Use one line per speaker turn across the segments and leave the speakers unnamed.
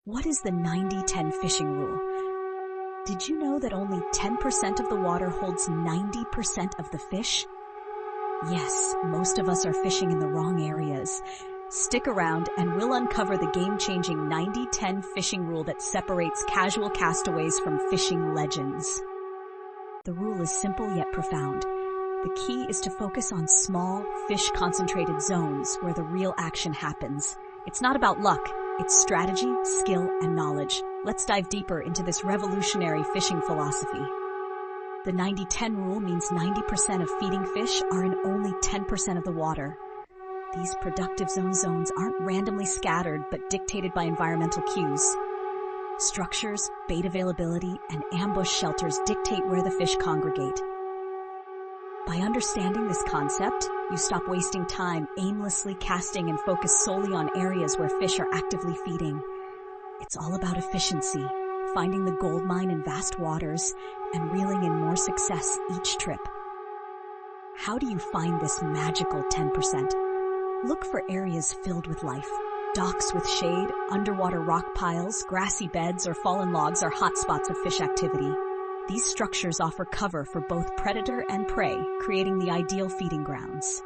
What is the 90-10 fishing rule? Did you know that only 10% of the water holds 90% of the fish? Yes, most of us are fishing in the wrong areas. Stick around and we'll uncover the game-changing 90-10 fishing rule that separates casual castaways from fishing legends. The rule is simple yet profound. The key is to focus on small, fish-concentrated zones where the real action happens. It's not about luck. It's strategy, skill, and knowledge. Let's dive deeper into this revolutionary fishing philosophy. The 90-10 rule means 90% of feeding fish are in only 10% of the water. These productive zones aren't randomly scattered but dictated by environmental cues. Structures, bait availability, and ambush shelters dictate where the fish congregate. By understanding this concept, you stop wasting time aimlessly casting and focus solely on areas where fish are actively feeding. It's all about efficiency, finding the goldmine in vast waters, and reeling in more success each trip. How do you find this magical 10%? Look for areas filled with life. Docks with shade, underwater rock piles, grassy beds, or fallen logs are hotspots of fish activity. These structures offer cover for both predator and prey, creating the ideal feeding grounds.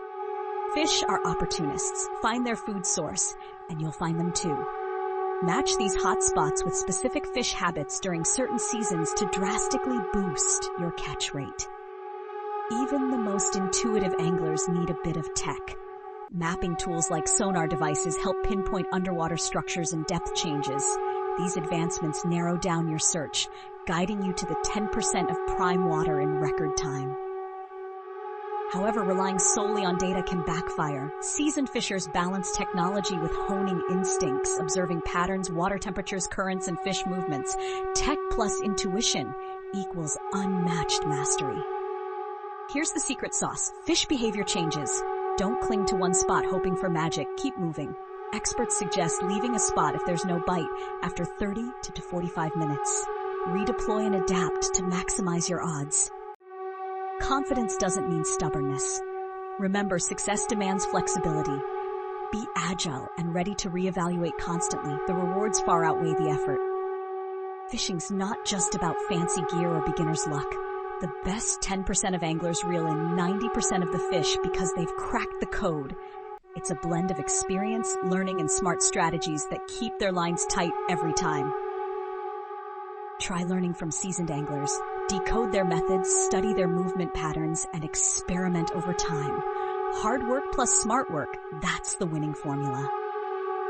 Fish are opportunists. Find their food source, and you'll find them too. Match these hotspots with specific fish habits during certain seasons to drastically boost your catch rate. Even the most intuitive anglers need a bit of tech. Mapping tools like sonar devices help pinpoint underwater structures and depth changes. These advancements narrow down your search, guiding you to the 10% of prime water in record time. However, relying solely on data can backfire. Seasoned fishers balance technology with honing instincts, observing patterns, water temperatures, currents, and fish movements. Tech plus intuition equals unmatched mastery. Here's the secret sauce. Fish behavior changes. Don't cling to one spot hoping for magic. Keep moving. Experts suggest leaving a spot if there's no bite after 30 to 45 minutes. Redeploy and adapt to maximize your odds. Confidence doesn't mean stubbornness. Remember, success demands flexibility. Be agile and ready to reevaluate constantly. The rewards far outweigh the effort. Fishing's not just about fancy gear or beginner's luck. The best 10% of anglers reel in 90% of the fish because they've cracked the code. It's a blend of experience, learning, and smart strategies that keep their lines tight every time. Try learning from seasoned anglers. Decode their methods, study their movement patterns, and experiment over time. Hard work plus smart work, that's the winning formula.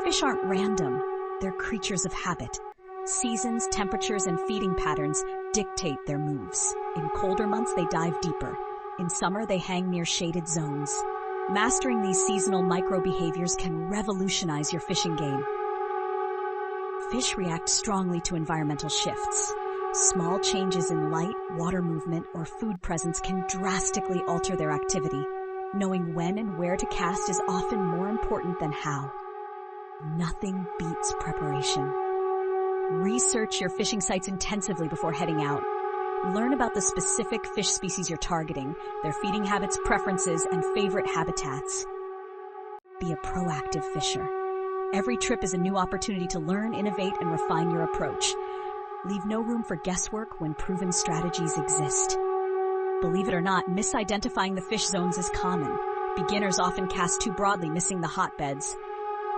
Fish aren't random. They're creatures of habit. Seasons, temperatures, and feeding patterns dictate their moves. In colder months, they dive deeper. In summer, they hang near shaded zones. Mastering these seasonal micro-behaviors can revolutionize your fishing game. Fish react strongly to environmental shifts. Small changes in light, water movement, or food presence can drastically alter their activity. Knowing when and where to cast is often more important than how. Nothing beats preparation. Research your fishing sites intensively before heading out. Learn about the specific fish species you're targeting, their feeding habits, preferences, and favorite habitats. Be a proactive fisher. Every trip is a new opportunity to learn, innovate, and refine your approach. Leave no room for guesswork when proven strategies exist. Believe it or not, misidentifying the fish zones is common. Beginners often cast too broadly, missing the hotbeds.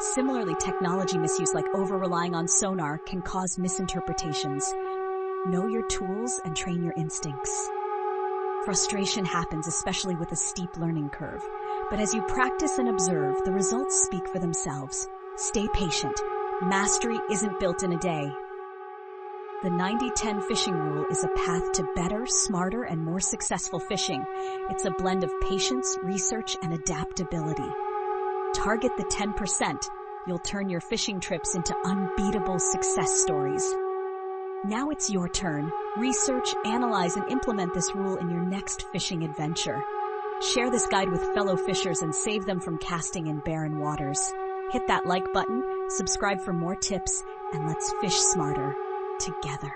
Similarly, technology misuse like over-relying on sonar can cause misinterpretations. Know your tools and train your instincts. Frustration happens, especially with a steep learning curve. But as you practice and observe, the results speak for themselves. Stay patient. Mastery isn't built in a day. The 90-10 fishing rule is a path to better, smarter, and more successful fishing. It's a blend of patience, research, and adaptability. Target the 10%. You'll turn your fishing trips into unbeatable success stories. Now it's your turn. Research, analyze, and implement this rule in your next fishing adventure. Share this guide with fellow fishers and save them from casting in barren waters. Hit that like button, subscribe for more tips, and let's fish smarter together.